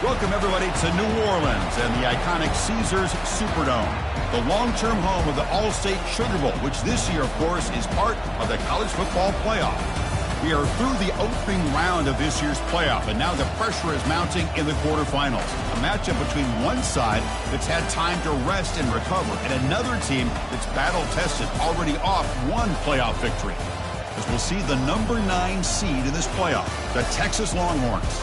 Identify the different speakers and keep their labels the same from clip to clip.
Speaker 1: Welcome, everybody, to New Orleans and the iconic Caesars Superdome, the long-term home of the All-State Sugar Bowl, which this year, of course, is part of the college football playoff. We are through the opening round of this year's playoff, and now the pressure is mounting in the quarterfinals. A matchup between one side that's had time to rest and recover, and another team that's battle-tested, already off one playoff victory. As we'll see the number 9 seed in this playoff, the Texas Longhorns,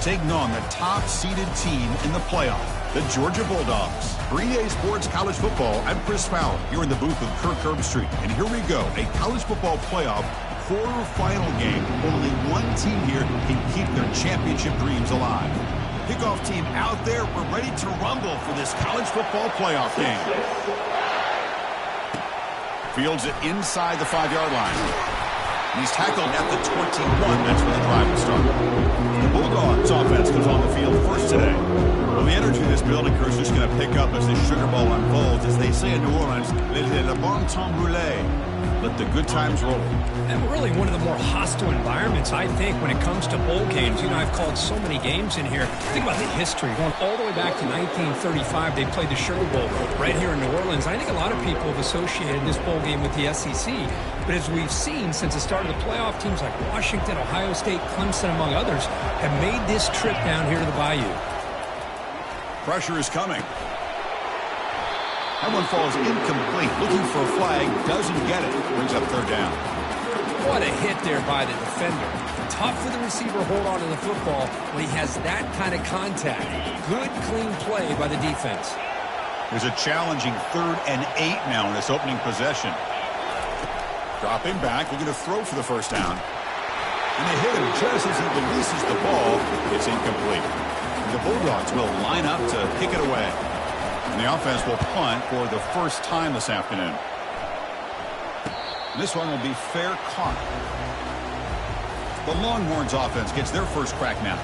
Speaker 1: taking on the top-seeded team in the playoff, the Georgia Bulldogs. For EA Sports College Football, I'm Chris Fowler, here in the booth with Kirk Herbstreit. And here we go, a college football playoff quarterfinal game. Only one team here can keep their championship dreams alive. Kickoff team out there, we're ready to rumble for this college football playoff game. Fields it inside the 5-yard line. And he's tackled at the 21. That's where the drive will start. The Bulldogs offense comes on the field first today. Well, the energy of this building crew is just going to pick up as the Sugar Bowl unfolds. As they say in New Orleans, le bon temps brûlé. Let the good times roll.
Speaker 2: And really one of the more hostile environments, I think, when it comes to bowl games. You know, I've called so many games in here. Think about the history. Going all the way back to 1935, they played the Sugar Bowl right here in New Orleans. I think a lot of people have associated this bowl game with the SEC. But as we've seen since the start of the playoff, teams like Washington, Ohio State, Clemson, among others, have made this trip down here to the Bayou.
Speaker 1: Pressure is coming. That one falls incomplete. Looking for a flag. Doesn't get it. Brings up third down.
Speaker 2: What a hit there by the defender. Tough for the receiver to hold on to the football when he has that kind of contact. Good, clean play by the defense.
Speaker 1: There's a challenging 3rd and 8 now in this opening possession. Dropping back, looking to throw for the first down. And they hit him just as he releases the ball. It's incomplete. And the Bulldogs will line up to kick it away. And the offense will punt for the first time this afternoon. This one will be fair caught. The Longhorns offense gets their first crack now.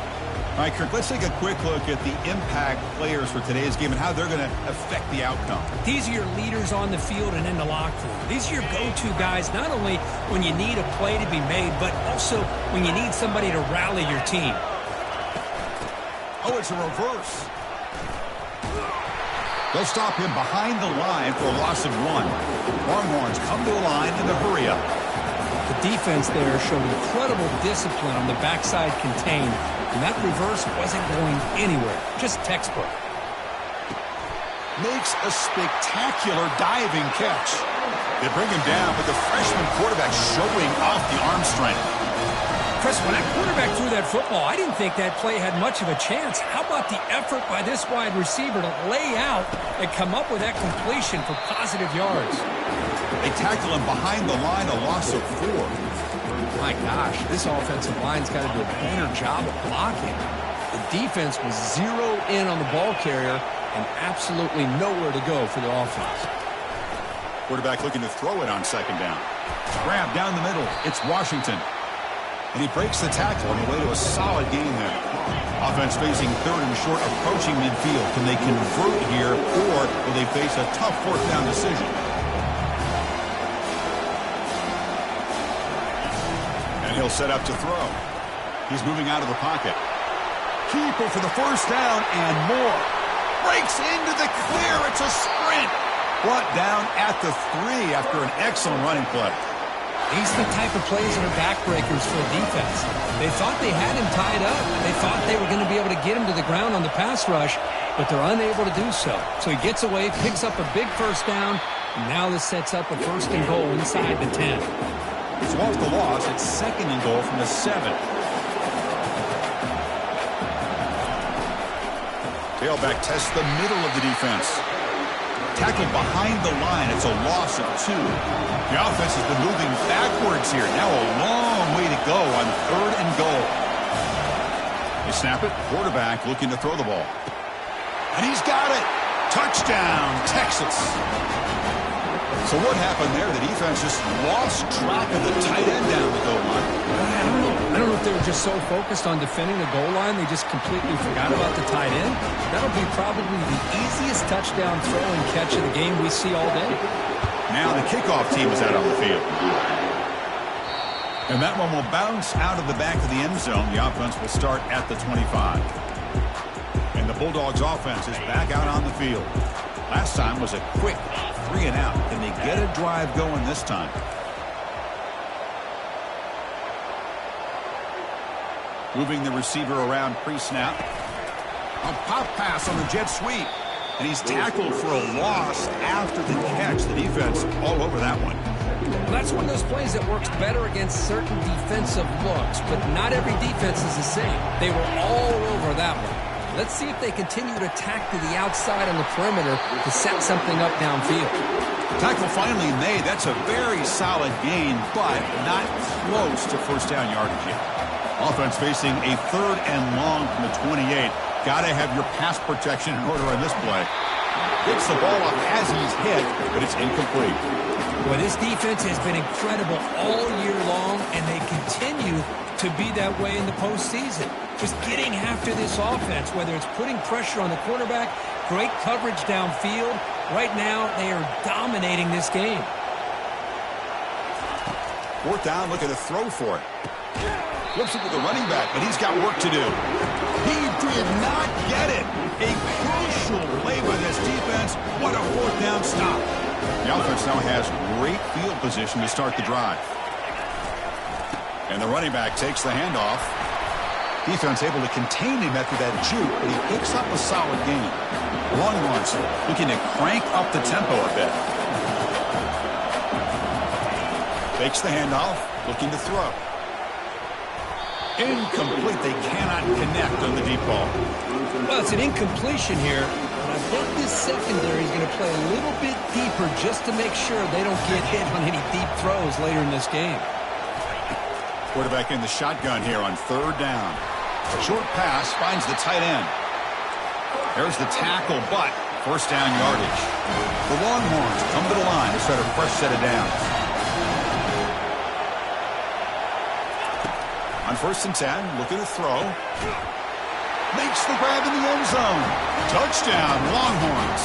Speaker 1: All right, Kirk, let's take a quick look at the impact players for today's game and how they're going to affect the outcome.
Speaker 2: These are your leaders on the field and in the locker room. These are your go-to guys, not only when you need a play to be made, but also when you need somebody to rally your team.
Speaker 1: Oh, it's a reverse. They'll stop him behind the line for a loss of 1. Longhorns come to the line in the hurry up.
Speaker 2: The defense there showed incredible discipline on the backside contained, and that reverse wasn't going anywhere. Just textbook.
Speaker 1: Makes a spectacular diving catch. They bring him down, but the freshman quarterback showing off the arm strength.
Speaker 2: Chris, when that quarterback threw that football, I didn't think that play had much of a chance. How about the effort by this wide receiver to lay out and come up with that completion for positive yards?
Speaker 1: They tackle him behind the line, a loss of 4.
Speaker 2: My gosh, this offensive line's got to do a better job of blocking. The defense was zeroed in on the ball carrier and absolutely nowhere to go for the offense.
Speaker 1: Quarterback looking to throw it on second down. Grab down the middle. It's Washington. And he breaks the tackle on the way to a solid gain there. Offense facing 3rd and short, approaching midfield. Can they convert here, or will they face a tough 4th down decision? And he'll set up to throw. He's moving out of the pocket. Keeper for the first down and more. Breaks into the clear. It's a sprint. Brought down at the 3 after an excellent running play.
Speaker 2: These are the type of plays that are backbreakers for a defense. They thought they had him tied up. They thought they were going to be able to get him to the ground on the pass rush, but they're unable to do so. So he gets away, picks up a big first down, and now this sets up a 1st and goal inside the 10.
Speaker 1: So off the loss, it's 2nd and goal from the 7. Tailback tests the middle of the defense. Tackled behind the line. It's a loss of 2. The offense has been moving backwards here. Now a long way to go on 3rd and goal. They snap it. Quarterback looking to throw the ball. And he's got it. Touchdown, Texas. So what happened there? The defense just lost track of the tight end down the goal line.
Speaker 2: I don't know if they were just so focused on defending the goal line, they just completely forgot about the tight end. That'll be probably the easiest touchdown throw and catch of the game we see all day.
Speaker 1: Now the kickoff team is out on the field. And that one will bounce out of the back of the end zone. The offense will start at the 25. Bulldogs offense is back out on the field. Last time was a quick 3-and-out. Can they get a drive going this time? Moving the receiver around pre-snap. A pop pass on the jet sweep. And he's tackled for a loss after the catch. The defense all over that one.
Speaker 2: Well, that's one of those plays that works better against certain defensive looks, but not every defense is the same. They were all over that one. Let's see if they continue to tack to the outside on the perimeter to set something up downfield.
Speaker 1: Tackle finally made. That's a very solid gain, but not close to first down yardage yet. Offense facing a 3rd and long from the 28. Got to have your pass protection in order on this play. Gets the ball up as he's hit, but it's incomplete.
Speaker 2: Well, this defense has been incredible all year long, and they continue to be that way in the postseason. Just getting after this offense, whether it's putting pressure on the quarterback, great coverage downfield. Right now, they are dominating this game.
Speaker 1: 4th down, looking to throw for it. Flips it to the running back, but he's got work to do. He did not get it. A crucial play by this defense. What a 4th down stop. The offense now has great field position to start the drive. And the running back takes the handoff. Defense able to contain him after that juke, but he picks up a solid gain. Longhorns looking to crank up the tempo a bit. Fakes the handoff, looking to throw. Incomplete. They cannot connect on the deep ball.
Speaker 2: Well, it's an incompletion here, but I bet this secondary is going to play a little bit deeper just to make sure they don't get hit on any deep throws later in this game.
Speaker 1: Quarterback in the shotgun here on 3rd down. Short pass finds the tight end. There's the tackle, but first down yardage. The Longhorns come to the line to start a fresh set of downs. On 1st and 10, looking to throw. Makes the grab in the end zone. Touchdown, Longhorns.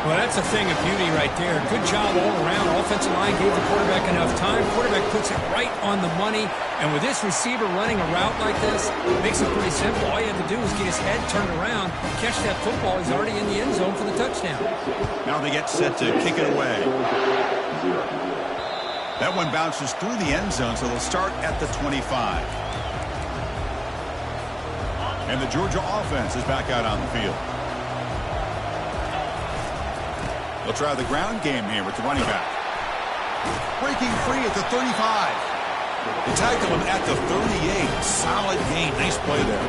Speaker 2: Well, that's a thing of beauty right there. Good job all around. Offensive line gave the quarterback enough time. Quarterback puts it right on the money. And with this receiver running a route like this, it makes it pretty simple. All you have to do is get his head turned around, catch that football. He's already in the end zone for the touchdown.
Speaker 1: Now they get set to kick it away. That one bounces through the end zone, so they'll start at the 25. And the Georgia offense is back out on the field. They'll try the ground game here with the running back. Breaking free at the 35. They tackle him at the 38. Solid gain. Nice play there.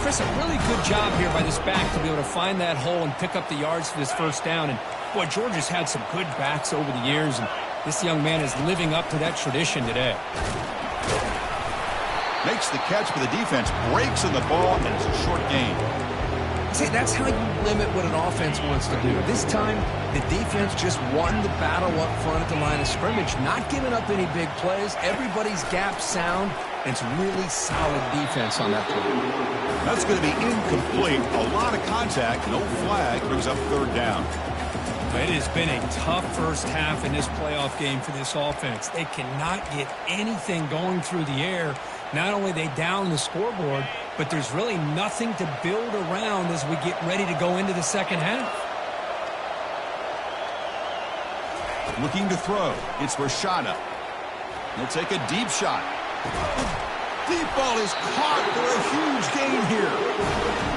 Speaker 2: Chris, a really good job here by this back to be able to find that hole and pick up the yards for this first down. And, boy, Georgia's had some good backs over the years, and this young man is living up to that tradition today.
Speaker 1: Makes the catch, but the defense breaks in the ball, and it's a short gain.
Speaker 2: See, that's how you limit what an offense wants to do. This time, the defense just won the battle up front at the line of scrimmage, not giving up any big plays. Everybody's gap sound, and it's really solid defense on that play.
Speaker 1: That's going to be incomplete. A lot of contact, no flag, brings up 3rd down.
Speaker 2: It has been a tough first half in this playoff game for this offense. They cannot get anything going through the air. Not only they down the scoreboard, but there's really nothing to build around as we get ready to go into the second half.
Speaker 1: Looking to throw. It's Rashada. He'll take a deep shot. Deep ball is caught for a huge gain here.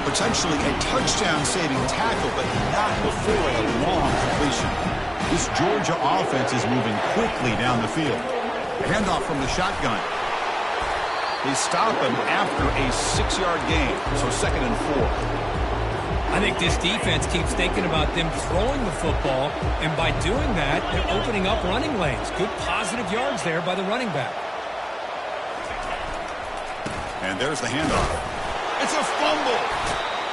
Speaker 1: Potentially a touchdown-saving tackle, but not before a long completion. This Georgia offense is moving quickly down the field. Handoff from the shotgun. They stop him after a 6-yard gain, so 2nd and 4.
Speaker 2: I think this defense keeps thinking about them throwing the football, and by doing that, they're opening up running lanes. Good positive yards there by the running back.
Speaker 1: And there's the handoff. It's a fumble.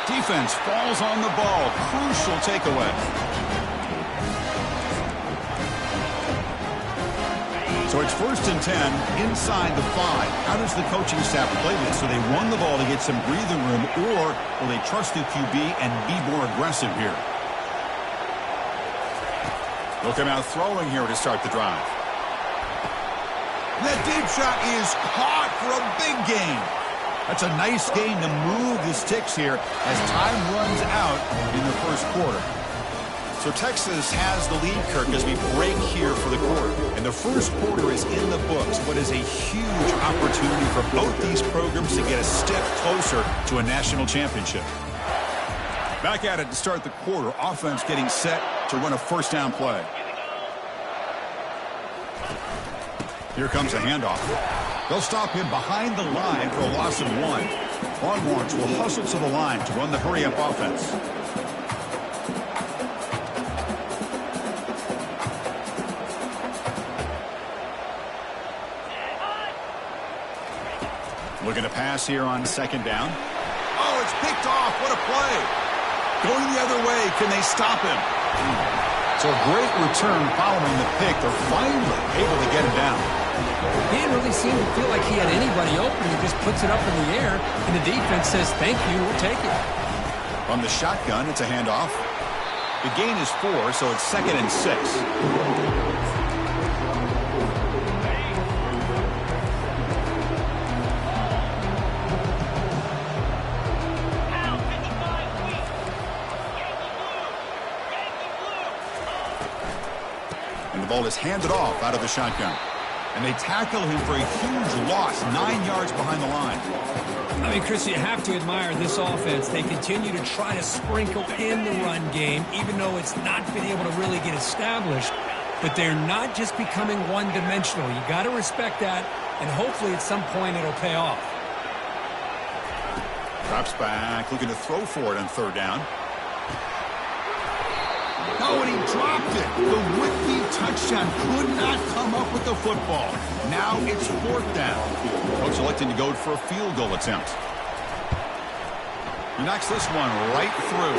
Speaker 1: Defense falls on the ball. Crucial takeaway. So it's 1st and 10 inside the 5. How does the coaching staff play this? So they run the ball to get some breathing room, or will they trust the QB and be more aggressive here? They'll come out throwing here to start the drive. That deep shot is caught for a big gain. That's a nice gain to move the sticks here as time runs out in the first quarter.
Speaker 3: So Texas has the lead, Kirk, as we break here for the quarter.
Speaker 1: And the first quarter is in the books, but is a huge opportunity for both these programs to get a step closer to a national championship. Back at it to start the quarter. Offense getting set to run a first down play. Here comes a handoff. They'll stop him behind the line for a loss of 1. Longhorns will hustle to the line to run the hurry-up offense. Looking to pass here on second down. Oh, it's picked off. What a play. Going the other way. Can they stop him? So a great return following the pick. They're finally able to get him down.
Speaker 2: He didn't really seem to feel like he had anybody open. He just puts it up in the air, and the defense says, thank you, we'll take it.
Speaker 1: From the shotgun, it's a handoff. The gain is 4, so it's 2nd and 6. The ball is handed off out of the shotgun. And they tackle him for a huge loss, 9 yards behind the line.
Speaker 2: I mean, Chris, you have to admire this offense. They continue to try to sprinkle in the run game, even though it's not been able to really get established. But they're not just becoming one-dimensional. You got to respect that, and hopefully at some point it'll pay off.
Speaker 1: Drops back, looking to throw for it on third down. Oh, and he dropped it. The Whitby touchdown could not come up with the football. Now it's 4th down. Coach electing to go for a field goal attempt. He knocks this one right through.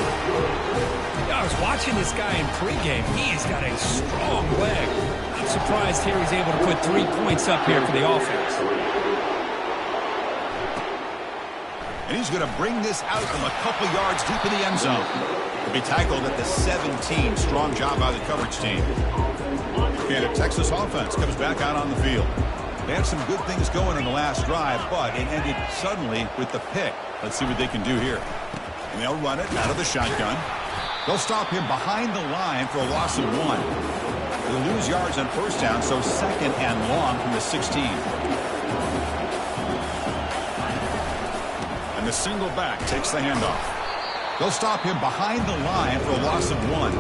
Speaker 2: Yeah, I was watching this guy in pregame. He's got a strong leg. I'm surprised here he's able to put 3 points up here for the offense.
Speaker 1: And he's going to bring this out from a couple yards deep in the end zone. He'll be tackled at the 17. Strong job by the coverage team. And a Texas offense comes back out on the field. They had some good things going in the last drive, but it ended suddenly with the pick. Let's see what they can do here. And they'll run it out of the shotgun. They'll stop him behind the line for a loss of 1. They'll lose yards on first down, so 2nd and long from the 16. And the single back takes the handoff. They'll stop him behind the line for a loss of 1.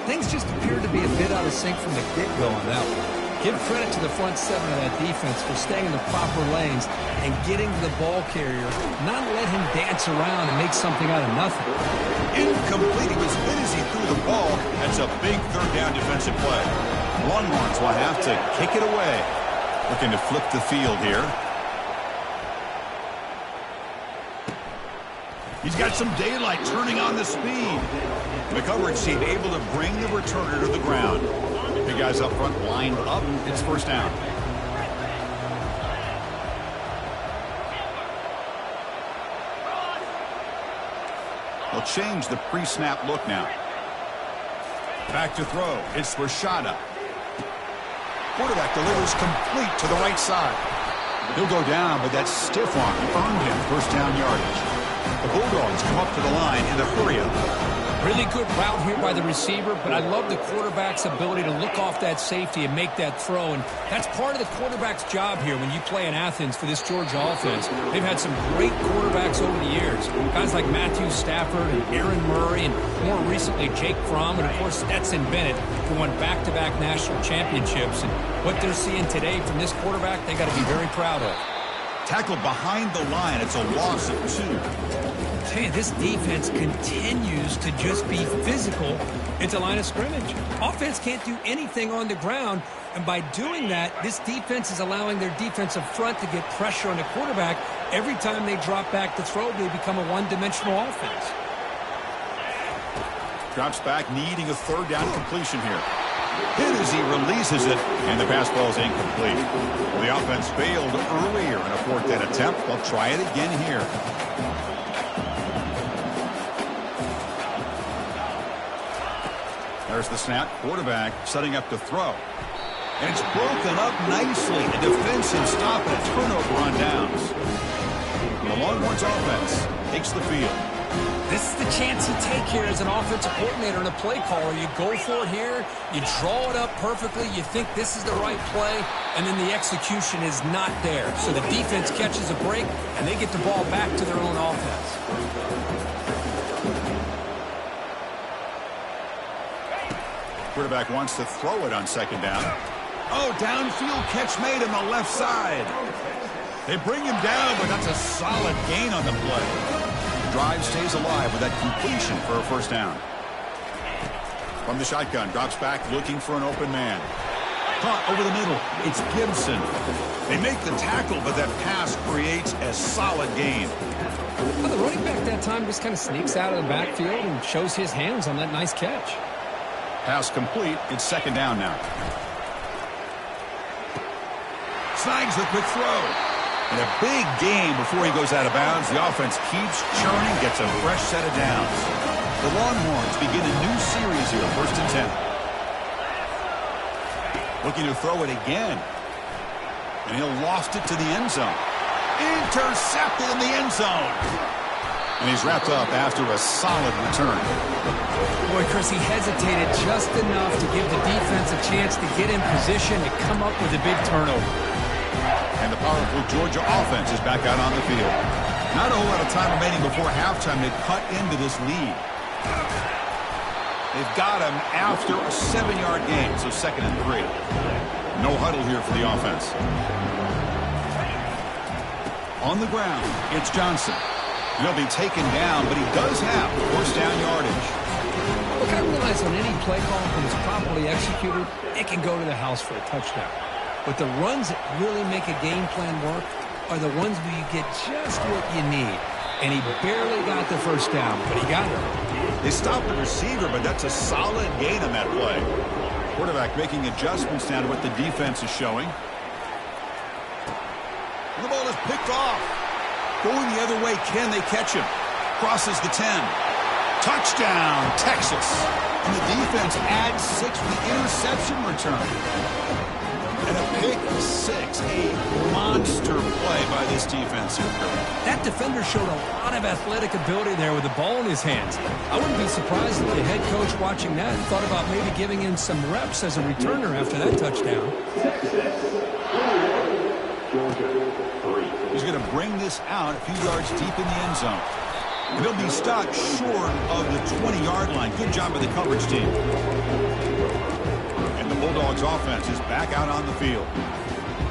Speaker 2: Things just appeared to be a bit out of sync from the get-go on that one. Give credit to the front 7 of that defense for staying in the proper lanes and getting to the ball carrier, not let him dance around and make something out of nothing.
Speaker 1: Incomplete. He was hit as he threw the ball. That's a big third down defensive play. Longhorns will have to kick it away. Looking to flip the field here. He's got some daylight, turning on the speed. The coverage team able to bring the returner to the ground. The guys up front lined up. It's first down. They'll change the pre-snap look now. Back to throw. It's Rashada. Quarterback delivers complete to the right side. He'll go down, but that stiff arm earned him first down yardage. The Bulldogs come up to the line in the hurry-up.
Speaker 2: Really good route here by the receiver, but I love the quarterback's ability to look off that safety and make that throw. And that's part of the quarterback's job here when you play in Athens for this Georgia offense. They've had some great quarterbacks over the years. Guys like Matthew Stafford and Aaron Murray and more recently Jake Fromm and, of course, Stetson Bennett, who won back-to-back national championships. And what they're seeing today from this quarterback, they got to be very proud of.
Speaker 1: Tackled behind the line. It's a loss of 2.
Speaker 2: Hey, this defense continues to just be physical at the line of scrimmage. Offense can't do anything on the ground, and by doing that, this defense is allowing their defensive front to get pressure on the quarterback. Every time they drop back to throw, they become a one-dimensional offense.
Speaker 1: Drops back, needing a third down completion here. Hit as he releases it, and the pass ball is incomplete. The offense failed earlier in a 4th down attempt. They'll try it again here. There's the snap. Quarterback setting up to throw. And it's broken up nicely. A defensive stop and a turnover on downs. The Longhorns offense takes the field.
Speaker 2: This is the chance you take here as an offensive coordinator and a play caller. You go for it here, you draw it up perfectly, you think this is the right play, and then the execution is not there. So the defense catches a break, and they get the ball back to their own offense.
Speaker 1: Quarterback wants to throw it on second down. Oh, downfield catch made on the left side. They bring him down, but that's a solid gain on the play. Drive stays alive with that completion for a first down. From the shotgun, drops back looking for an open man. Caught over the middle. It's Gibson. They make the tackle, but that pass creates a solid gain.
Speaker 2: Well, the running back that time just kind of sneaks out of the backfield and shows his hands on that nice catch.
Speaker 1: Pass complete. It's second down now. Snags the quick throw. And a big game before he goes out of bounds. The offense keeps churning, gets a fresh set of downs. The Longhorns begin a new series here, 1st and 10. Looking to throw it again. And he'll loft it to the end zone. Intercepted in the end zone. And he's wrapped up after a solid return.
Speaker 2: Boy, Chris, he hesitated just enough to give the defense a chance to get in position and come up with a big turnover.
Speaker 1: And the powerful Georgia offense is back out on the field. Not a whole lot of time remaining before halftime to cut into this lead. They've got him after a 7-yard gain, so 2nd and 3. No huddle here for the offense. On the ground, it's Johnson. He'll be taken down, but he does have first down yardage.
Speaker 2: Look, I realize on any play call, when it's properly executed, it can go to the house for a touchdown. But the runs that really make a game plan work are the ones where you get just what you need. And he barely got the first down, but he got it.
Speaker 1: They stopped the receiver, but that's a solid gain on that play. Quarterback making adjustments down to what the defense is showing. And the ball is picked off. Going the other way, can they catch him? Crosses the 10. Touchdown, Texas. And the defense adds 6 with the interception return. And a pick 6, a monster play by this defense here.
Speaker 2: That defender showed a lot of athletic ability there with the ball in his hands. I wouldn't be surprised if the head coach watching that thought about maybe giving him some reps as a returner after that touchdown.
Speaker 1: He's going to bring this out a few yards deep in the end zone. And he'll be stopped short of the 20-yard line. Good job by the coverage team. And the Bulldogs offense is back out on the field.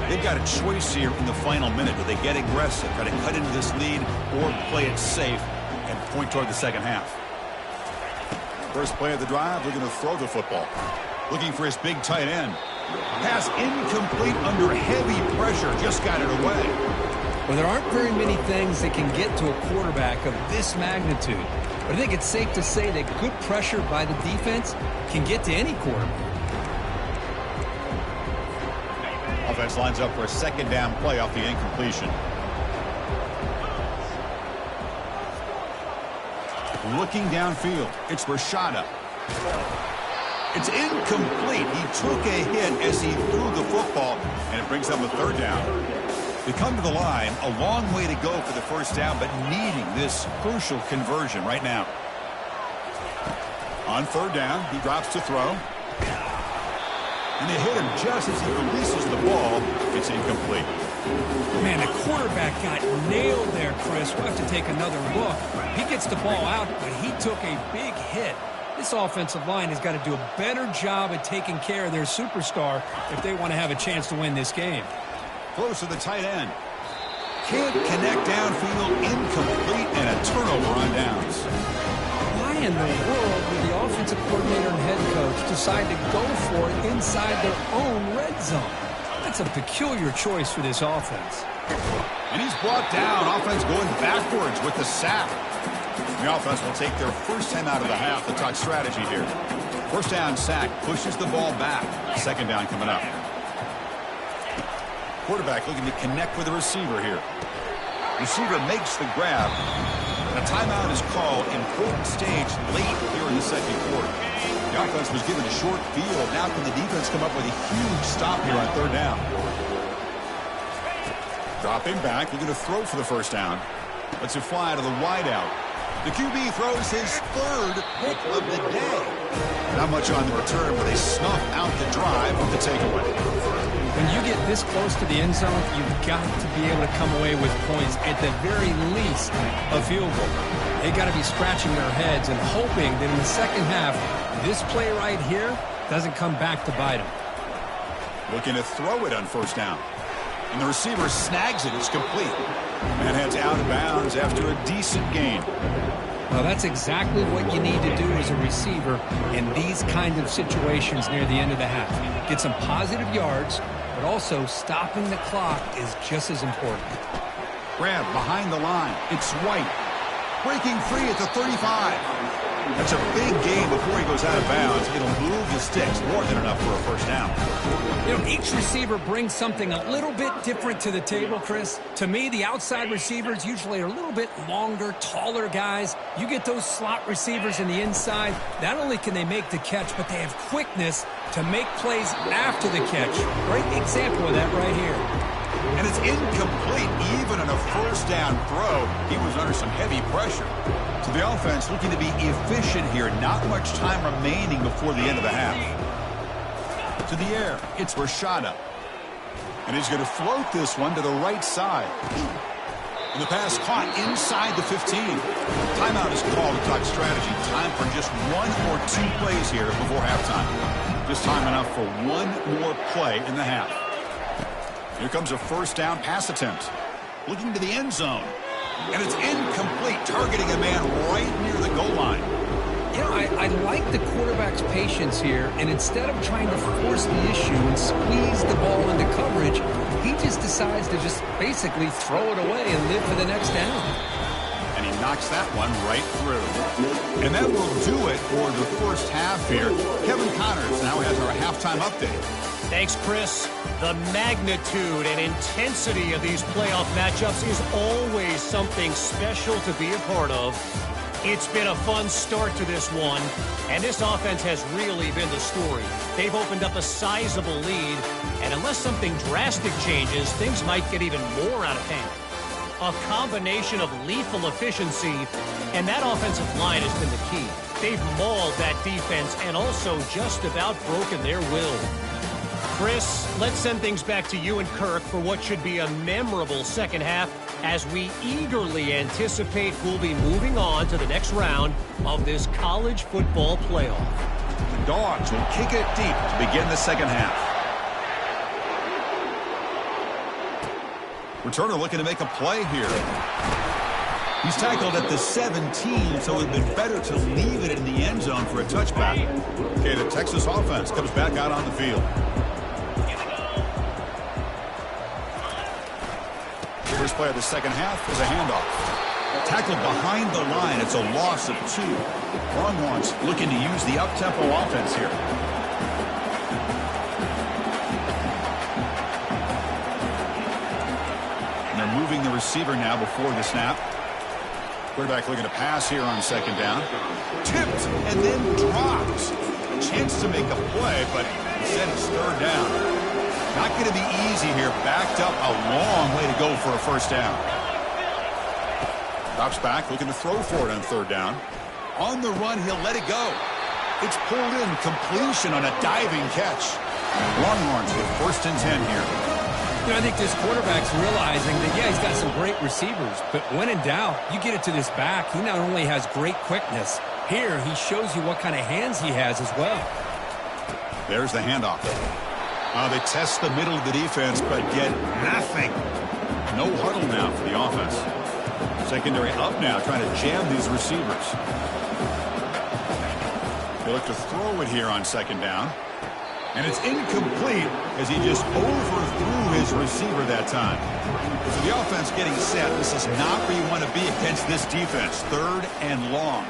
Speaker 1: They've got a choice here in the final minute. Do they get aggressive, try to cut into this lead, or play it safe and point toward the second half? First play of the drive, they're going to throw the football. Looking for his big tight end. Pass incomplete under heavy pressure. Just got it away.
Speaker 2: Well, there aren't very many things that can get to a quarterback of this magnitude. But I think it's safe to say that good pressure by the defense can get to any quarterback.
Speaker 1: Offense lines up for a second down play off the incompletion. Looking downfield, it's Rashada. It's incomplete. He took a hit as he threw the football, and it brings up a third down. They come to the line, a long way to go for the first down, but needing this crucial conversion right now. On third down, he drops to throw. And they hit him just as he releases the ball. It's incomplete.
Speaker 2: Man, the quarterback got nailed there, Chris. We'll have to take another look. He gets the ball out, but he took a big hit. This offensive line has got to do a better job at taking care of their superstar if they want to have a chance to win this game.
Speaker 1: Close to the tight end. Can't connect downfield, incomplete, and a turnover on downs.
Speaker 2: Why in the world would the offensive coordinator and head coach decide to go for it inside their own red zone? That's a peculiar choice for this offense.
Speaker 1: And he's brought down. Offense going backwards with the sack. The offense will take their first time out of the half. The talk strategy here. First down sack, pushes the ball back. Second down coming up. Quarterback looking to connect with the receiver here. Receiver makes the grab. A timeout is called. Important stage late here in the second quarter. The offense was given a short field. Now can the defense come up with a huge stop here on third down? Dropping back, looking to throw for the first down. Lets it fly to the wideout. The QB throws his third pick of the day. Not much on the return, but they snuff out the drive with the takeaway.
Speaker 2: When you get this close to the end zone, you've got to be able to come away with points, at the very least, a field goal. They got to be scratching their heads and hoping that in the second half, this play right here doesn't come back to bite them.
Speaker 1: Looking to throw it on first down. And the receiver snags it. It's complete. And heads out of bounds after a decent gain.
Speaker 2: Well, that's exactly what you need to do as a receiver in these kind of situations near the end of the half. Get some positive yards, but also stopping the clock is just as important.
Speaker 1: Grab behind the line. It's White. Breaking free at the 35. That's a big gain before he goes out of bounds. It'll move the sticks more than enough for a first down.
Speaker 2: You know, each receiver brings something a little bit different to the table, Chris. To me, the outside receivers usually are a little bit longer, taller guys. You get those slot receivers in the inside, not only can they make the catch, but they have quickness to make plays after the catch. Great example of that right here.
Speaker 1: And it's incomplete even on a first down throw. He was under some heavy pressure. So the offense looking to be efficient here. Not much time remaining before the end of the half. To the air, it's Rashada. And he's going to float this one to the right side. And the pass caught inside the 15. Timeout is called to talk strategy. Time for just one or two plays here before halftime. Just time enough for one more play in the half. Here comes a first down pass attempt. Looking to the end zone. And it's incomplete, targeting a man right near the goal line.
Speaker 2: You know, I like the quarterback's patience here, and instead of trying to force the issue and squeeze the ball into coverage, he just decides to just basically throw it away and live for the next down.
Speaker 1: And he knocks that one right through. And that will do it for the first half here. Kevin Connors now has our halftime update.
Speaker 4: Thanks, Chris. The magnitude and intensity of these playoff matchups is always something special to be a part of. It's been a fun start to this one, and this offense has really been the story. They've opened up a sizable lead, and unless something drastic changes, things might get even more out of hand. A combination of lethal efficiency, and that offensive line has been the key. They've mauled that defense and also just about broken their will. Chris, let's send things back to you and Kirk for what should be a memorable second half as we eagerly anticipate we'll be moving on to the next round of this college football playoff.
Speaker 1: The Dogs will kick it deep to begin the second half. Returner looking to make a play here. He's tackled at the 17, so it would have been better to leave it in the end zone for a touchback. Okay, the Texas offense comes back out on the field. First play of the second half is a handoff. Tackled behind the line. It's a loss of 2. Longhorns looking to use the up-tempo offense here. And they're moving the receiver now before the snap. Quarterback looking to pass here on second down. Tipped and then drops. Chance to make a play, but instead it's third down. Not going to be easy here. Backed up a long way to go for a first down. Drops back, looking to throw for it on third down. On the run, he'll let it go. It's pulled in, completion on a diving catch. Longhorns with first and 10 here.
Speaker 2: You know, I think this quarterback's realizing that, yeah, he's got some great receivers, but when in doubt, you get it to this back. He not only has great quickness, here he shows you what kind of hands he has as well.
Speaker 1: There's the handoff. They test the middle of the defense, but get nothing. No huddle now for the offense. Secondary up now, trying to jam these receivers. They look to throw it here on second down. And it's incomplete as he just overthrew his receiver that time. So the offense getting set. This is not where you want to be against this defense. Third and long.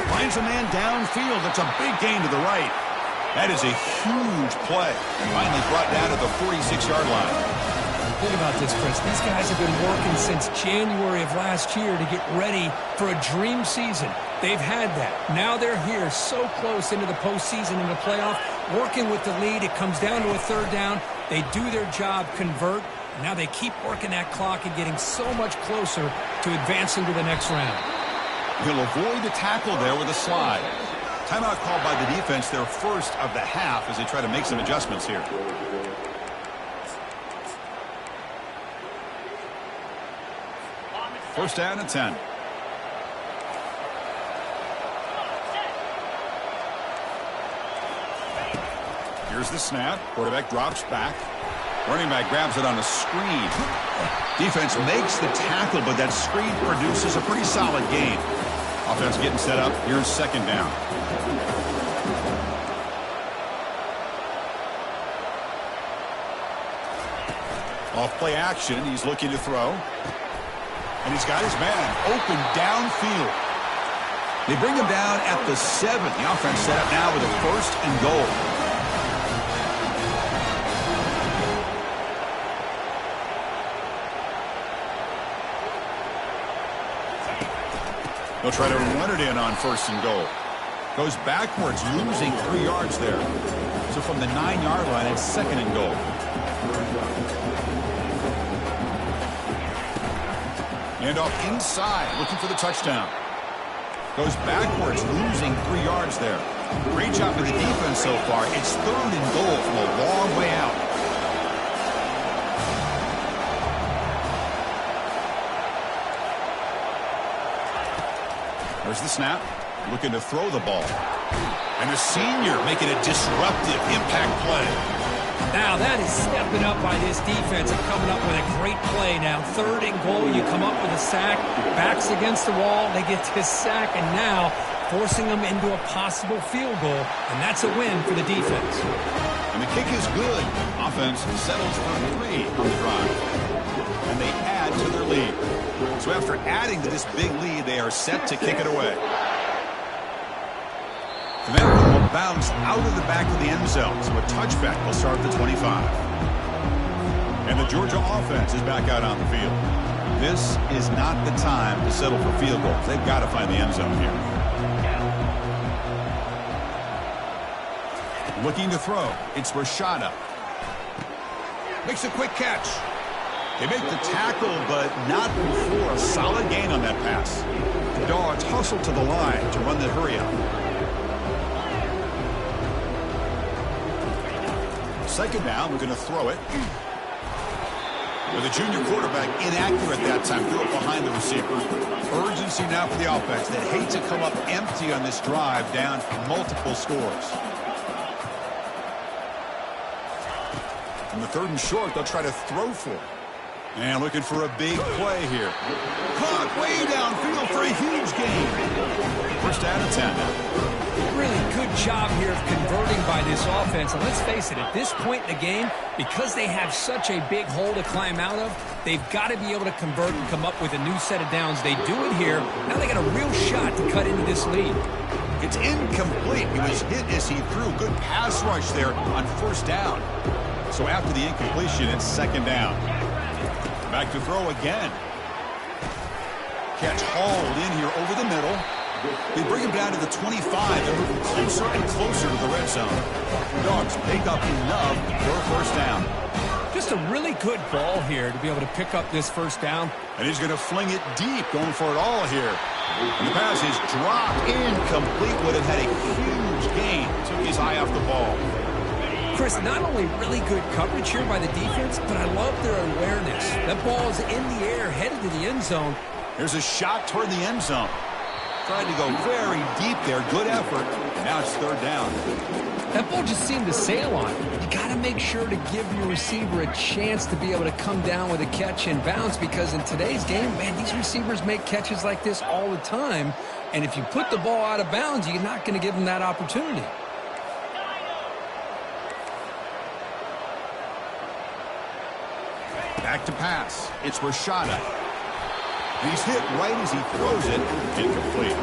Speaker 1: Finds a man downfield. That's a big gain to the right. That is a huge play. Finally brought down to the 46-yard line.
Speaker 2: Think about this, Chris. These guys have been working since January of last year to get ready for a dream season. They've had that. Now they're here so close into the postseason and the playoff, working with the lead. It comes down to a third down. They do their job, convert, Now they keep working that clock and getting so much closer to advancing to the next round.
Speaker 1: He'll avoid the tackle there with a slide. Timeout called by the defense, their first of the half, as they try to make some adjustments here. First down and 10. Here's the snap. Quarterback drops back. Running back grabs it on a screen. Defense makes the tackle, but that screen produces a pretty solid gain. Offense getting set up. Here's second down. Off play action. He's looking to throw. And he's got his man open downfield. They bring him down at the 7. The offense set up now with a first and goal. They'll try to run it in on first and goal. Goes backwards, losing 3 yards there. So from the 9-yard line, it's second and goal. And off inside, looking for the touchdown. Goes backwards, losing 3 yards there. Great job by the defense so far. It's third and goal from a long way out. There's the snap. Looking to throw the ball. And the senior making a disruptive impact play.
Speaker 2: Now that is stepping up by this defense and coming up with a great play. Now third and goal, you come up with a sack. Backs against the wall. They get this sack, and now forcing them into a possible field goal. And that's a win for the defense.
Speaker 1: And the kick is good. Offense settles for 3 on the drive. And they add to their lead. So after adding to this big lead, they are set to kick it away. And that one will bounce out of the back of the end zone. So a touchback will start the 25. And the Georgia offense is back out on the field. This is not the time to settle for field goals. They've got to find the end zone here. Looking to throw. It's Rashada. Makes a quick catch. They make the tackle, but not before a solid gain on that pass. The Dogs hustle to the line to run the hurry up. Second down, we're going to throw it. With a junior quarterback inaccurate that time, threw it behind the receiver. Urgency now for the offense that hate to come up empty on this drive, down multiple scores. On the third and short, they'll try to throw for it. And looking for a big play here. Caught way downfield for a huge gain. First down and 10.
Speaker 2: Really good job here of converting by this offense. And let's face it, at this point in the game, because they have such a big hole to climb out of, they've got to be able to convert and come up with a new set of downs. They do it here. Now they got a real shot to cut into this lead.
Speaker 1: It's incomplete. He was hit as he threw. Good pass rush there on first down. So after the incompletion, it's second down. Back to throw again. Catch hauled in here over the middle. They bring him down to the 25. They're moving closer and closer to the red zone. Dogs pick up enough for a first down.
Speaker 2: Just a really good ball here to be able to pick up this first down.
Speaker 1: And he's going to fling it deep, going for it all here. And the pass is dropped incomplete. Would have had a huge gain. Took his eye off the ball.
Speaker 2: Chris, not only really good coverage here by the defense, but I love their awareness. That ball is in the air, headed to the end zone.
Speaker 1: Here's a shot toward the end zone. Tried to go very deep there. Good effort. Now it's third down.
Speaker 2: That ball just seemed to sail on it. You got to make sure to give your receiver a chance to be able to come down with a catch and bounce, because in today's game, man, these receivers make catches like this all the time. And if you put the ball out of bounds, you're not going to give them that opportunity.
Speaker 1: Back to pass. It's Rashada. He's hit right as he throws it. Incomplete.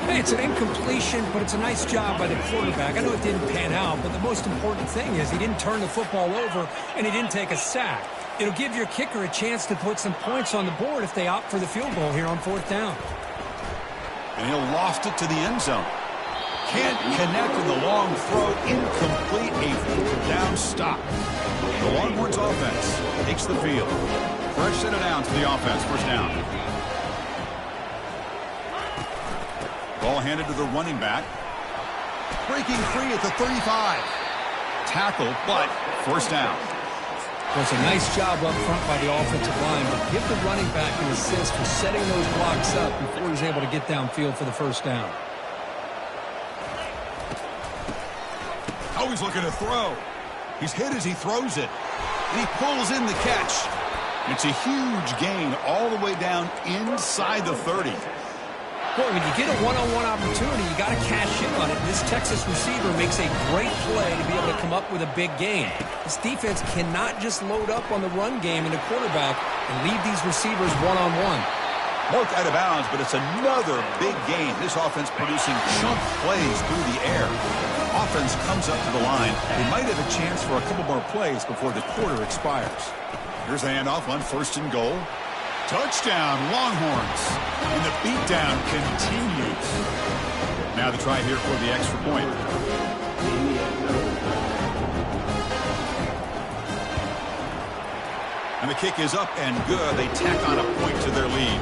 Speaker 2: Hey, it's an incompletion, but it's a nice job by the quarterback. I know it didn't pan out, but the most important thing is he didn't turn the football over and he didn't take a sack. It'll give your kicker a chance to put some points on the board if they opt for the field goal here on fourth down.
Speaker 1: And he'll loft it to the end zone. Can't connect in the long throw. Incomplete. A down stop. The Longhorns offense takes the field. Fresh set of downs to the offense. First down. Ball handed to the running back. Breaking free at the 35. Tackle, but first down.
Speaker 2: Well, it's a nice job up front by the offensive line, but give the running back an assist for setting those blocks up before he's able to get downfield for the first down.
Speaker 1: Oh, he's looking to throw. He's hit as he throws it. And he pulls in the catch. It's a huge gain all the way down inside the 30.
Speaker 2: Boy, when you get a one-on-one opportunity, you got to cash in on it. This Texas receiver makes a great play to be able to come up with a big gain. This defense cannot just load up on the run game and the quarterback and leave these receivers one-on-one.
Speaker 1: Marked out of bounds, but it's another big gain. This offense producing chunk plays through the air. Offense comes up to the line. They might have a chance for a couple more plays before the quarter expires. Here's the handoff on 1st and goal. Touchdown, Longhorns. And the beatdown continues. Now the try here for the extra point. And the kick is up and good. They tack on a point to their lead.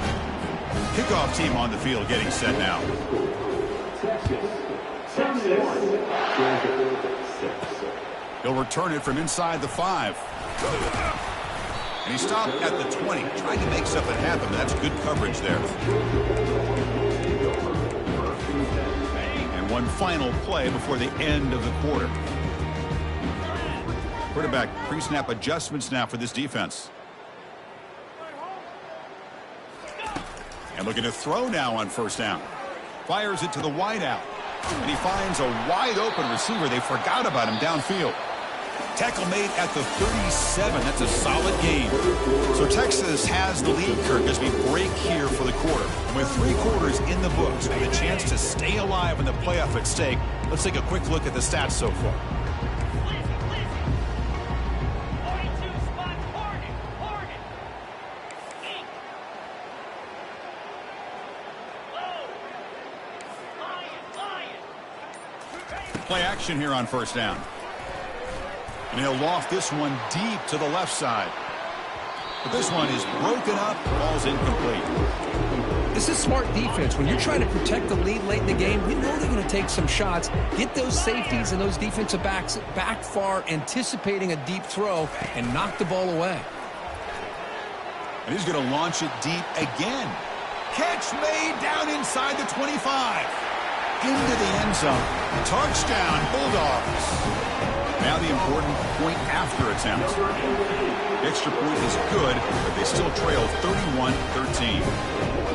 Speaker 1: Kickoff team on the field getting set now. He'll return it from inside the 5. And he stopped at the 20, trying to make something happen, but that's good coverage there. And one final play before the end of the quarter. Quarterback pre-snap adjustments now for this defense. And looking to throw now on 1st down. Fires it to the wideout. And he finds a wide open receiver. They forgot about him downfield. Tackle made at the 37. That's a solid gain. So Texas has the lead, Kirk, as we break here for the quarter. With 3 quarters in the books and a chance to stay alive in the playoff at stake, let's take a quick look at the stats so far. Play action here on 1st down. And he'll loft this one deep to the left side. But this one is broken up. Ball's incomplete.
Speaker 2: This is smart defense. When you're trying to protect the lead late in the game, we know they're going to take some shots, get those safeties and those defensive backs back far, anticipating a deep throw, and knock the ball away.
Speaker 1: And he's going to launch it deep again. Catch made down inside the 25. Into the end zone. Touchdown, Bulldogs. Now the important point after attempt. The extra point is good, but they still trail 31-13.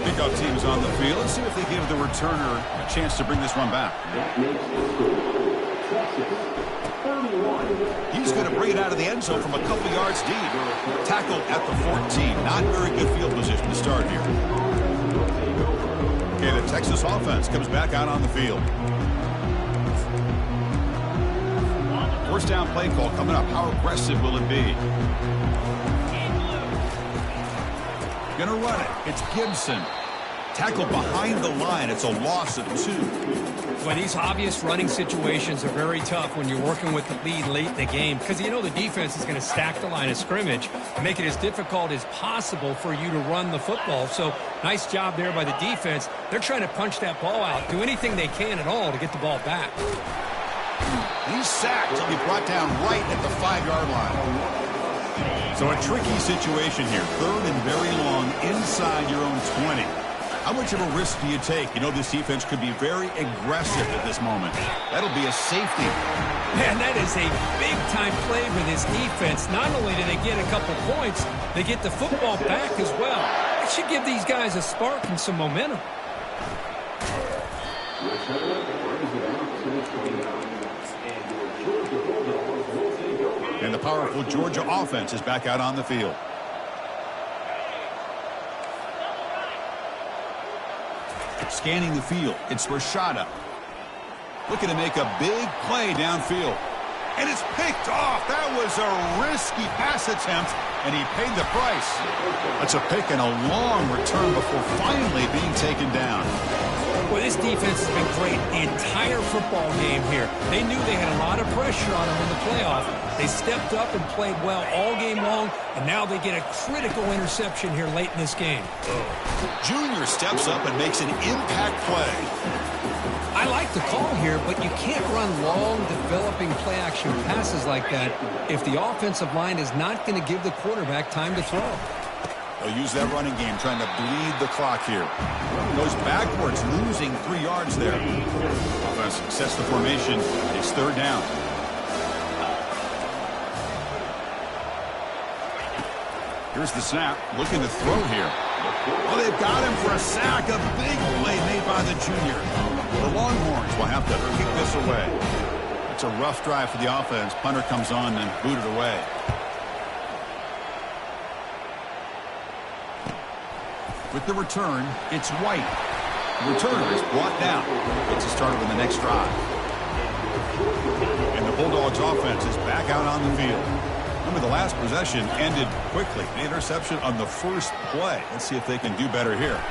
Speaker 1: Kickoff team is on the field. Let's see if they give the returner a chance to bring this one back. He's going to bring it out of the end zone from a couple yards deep. Tackled at the 14. Not very good field position to start here. Okay, the Texas offense comes back out on the field. First down play call coming up. How aggressive will it be? Gonna run it. It's Gibson. Tackled behind the line. It's a loss of 2.
Speaker 2: Well, these obvious running situations are very tough when you're working with the lead late in the game, because you know the defense is going to stack the line of scrimmage and make it as difficult as possible for you to run the football. So nice job there by the defense. They're trying to punch that ball out, do anything they can at all to get the ball back.
Speaker 1: He's sacked. He'll be brought down right at the 5-yard line. So a tricky situation here. 3rd and very long inside your own 20. How much of a risk do you take? You know this defense could be very aggressive at this moment. That'll be a safety.
Speaker 2: Man, that is a big-time play for this defense. Not only do they get a couple points, they get the football back as well. It should give these guys a spark and some momentum.
Speaker 1: And the powerful Georgia offense is back out on the field. Scanning the field, it's Rashada. Looking to make a big play downfield. And it's picked off. That was a risky pass attempt, and he paid the price. That's a pick and a long return before finally being taken down.
Speaker 2: Well, this defense has been great the entire football game here. They knew they had a lot of pressure on them in the playoff. They stepped up and played well all game long, and now they get a critical interception here late in this game.
Speaker 3: Junior steps up and makes an impact play.
Speaker 2: I like the call here, but you can't run long, developing play-action passes like that if the offensive line is not going to give the quarterback time to throw.
Speaker 1: They'll use that running game, trying to bleed the clock here. Goes backwards, losing 3 yards there. Offense sets the formation. It's 3rd down. Here's the snap. Looking to throw here. Oh, they've got him for a sack. A big play made by the junior. The Longhorns will have to kick this away. It's a rough drive for the offense. Punter comes on and booted away. With the return, it's White. The returner is brought down. Gets a start on the next drive. And the Bulldogs offense is back out on the field. Remember, the last possession ended quickly. The interception on the first play. Let's see if they can do better here.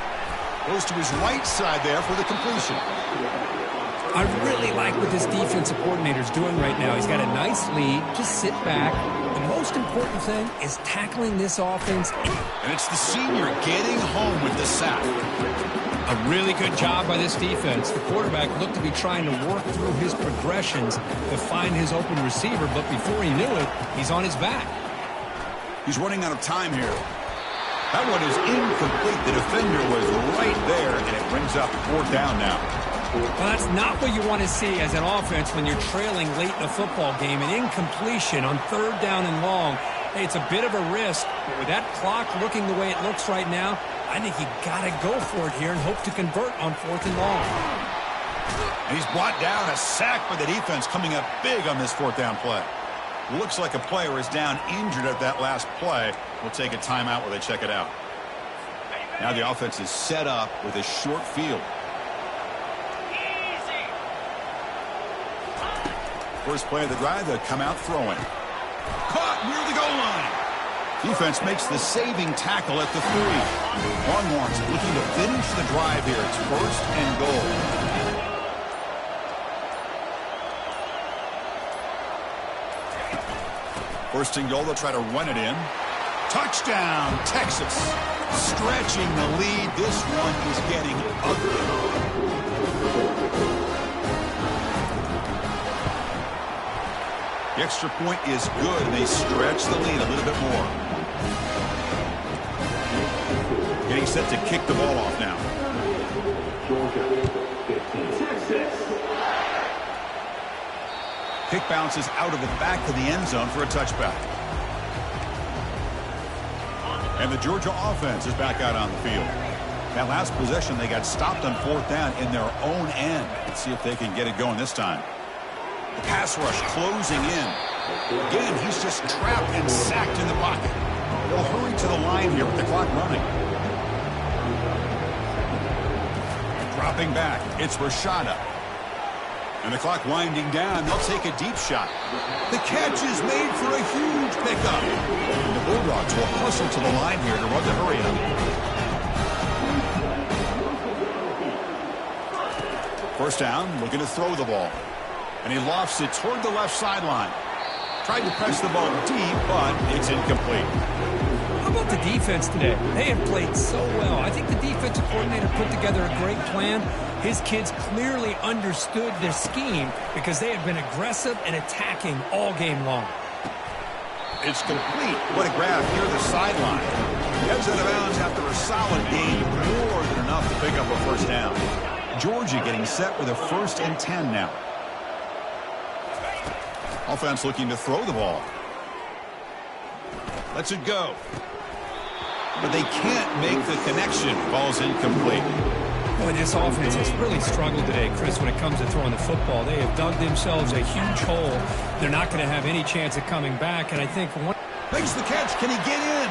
Speaker 1: Goes to his right side there for the completion.
Speaker 2: I really like what this defensive coordinator is doing right now. He's got a nice lead. Just sit back. The most important thing is tackling this offense.
Speaker 1: And it's the senior getting home with the sack.
Speaker 2: A really good job by this defense. The quarterback looked to be trying to work through his progressions to find his open receiver, but before he knew it, he's on his back.
Speaker 1: He's running out of time here. That one is incomplete. The defender was right there, and it brings up 4th down now.
Speaker 2: Well, that's not what you want to see as an offense when you're trailing late in a football game. An incompletion on 3rd down and long. Hey, it's a bit of a risk, but with that clock looking the way it looks right now, I think you got to go for it here and hope to convert on 4th and long.
Speaker 1: And he's brought down. A sack by the defense coming up big on this 4th down play. Looks like a player is down injured at that last play. We'll take a timeout while they check it out. Now the offense is set up with a short field. First play of the drive, they'll come out throwing. Caught near the goal line. Defense makes the saving tackle at the 3. Longhorns looking to finish the drive here. It's 1st and goal. First and goal, they'll try to run it in. Touchdown, Texas. Stretching the lead. This one is getting ugly. The extra point is good, and they stretch the lead a little bit more. Getting set to kick the ball off now. Kick bounces out of the back of the end zone for a touchback. And the Georgia offense is back out on the field. That last possession, they got stopped on 4th down in their own end. Let's see if they can get it going this time. The pass rush closing in. Again, he's just trapped and sacked in the pocket. They'll hurry to the line here with the clock running. Dropping back, it's Rashada. And the clock winding down, they'll take a deep shot. The catch is made for a huge pickup. And the Bulldogs will hustle to the line here to run the hurry up. First down, looking to throw the ball. And he lofts it toward the left sideline. Tried to press the ball deep, but it's incomplete.
Speaker 2: How about the defense today? They have played so well. I think the defensive coordinator put together a great plan. His kids clearly understood their scheme because they have been aggressive and attacking all game long.
Speaker 1: It's complete. What a grab near the sideline. Heads out of bounds after a solid gain. More than enough to pick up a first down. Georgia getting set with a 1st and 10 now. Offense looking to throw the ball. Lets it go. But they can't make the connection. Ball's incomplete.
Speaker 2: Boy, this offense has really struggled today, Chris, when it comes to throwing the football. They have dug themselves a huge hole. They're not going to have any chance of coming back, and I think one...
Speaker 1: Makes the catch. Can he get in?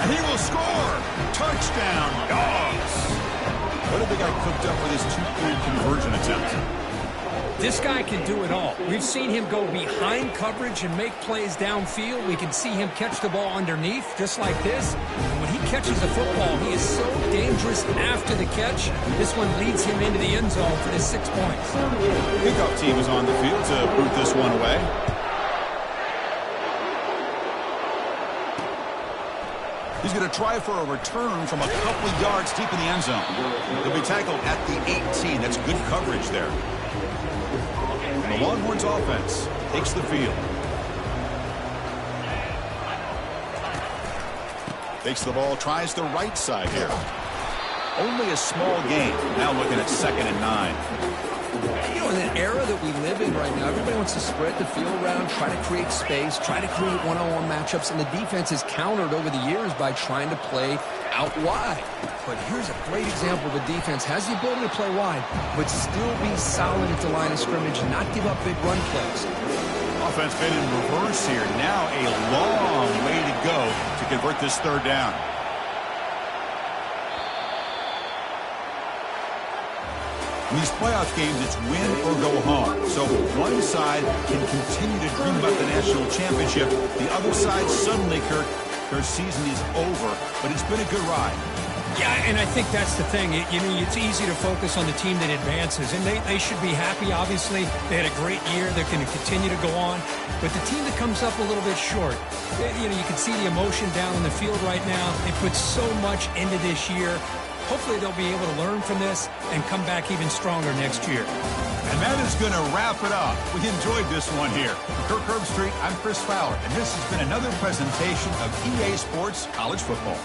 Speaker 1: And he will score. Touchdown, Dogs. What have they got cooked up with his 2-point conversion attempt?
Speaker 2: This guy can do it all. We've seen him go behind coverage and make plays downfield. We can see him catch the ball underneath, just like this. And when he catches the football, he is so dangerous after the catch. This one leads him into the end zone for his 6 points.
Speaker 1: Kickoff team is on the field to boot this one away. He's going to try for a return from a couple of yards deep in the end zone. He'll be tackled at the 18. That's good coverage there. The Longhorns offense takes the field. Takes the ball, tries the right side here. Only a small gain. Now looking at 2nd and 9.
Speaker 2: You know, in an era that we live in right now, everybody wants to spread the field around, try to create space, try to create one-on-one matchups, and the defense has countered over the years by trying to play out wide. But here's a great example of a defense has the ability to play wide, but still be solid at the line of scrimmage and not give up big run plays.
Speaker 1: Offense been in reverse here. Now a long way to go to convert this 3rd down. In these playoff games, it's win or go home. So one side can continue to dream about the national championship. The other side suddenly, Kirk, their season is over, but it's been a good ride.
Speaker 2: Yeah, and I think that's the thing. It's easy to focus on the team that advances, and they should be happy, obviously. They had a great year. They're going to continue to go on. But the team that comes up a little bit short, you can see the emotion down on the field right now. They put so much into this year. Hopefully they'll be able to learn from this and come back even stronger next year.
Speaker 1: And that is going to wrap it up. We enjoyed this one here. For Kirk Herbstreit, I'm Chris Fowler, and this has been another presentation of EA Sports College Football.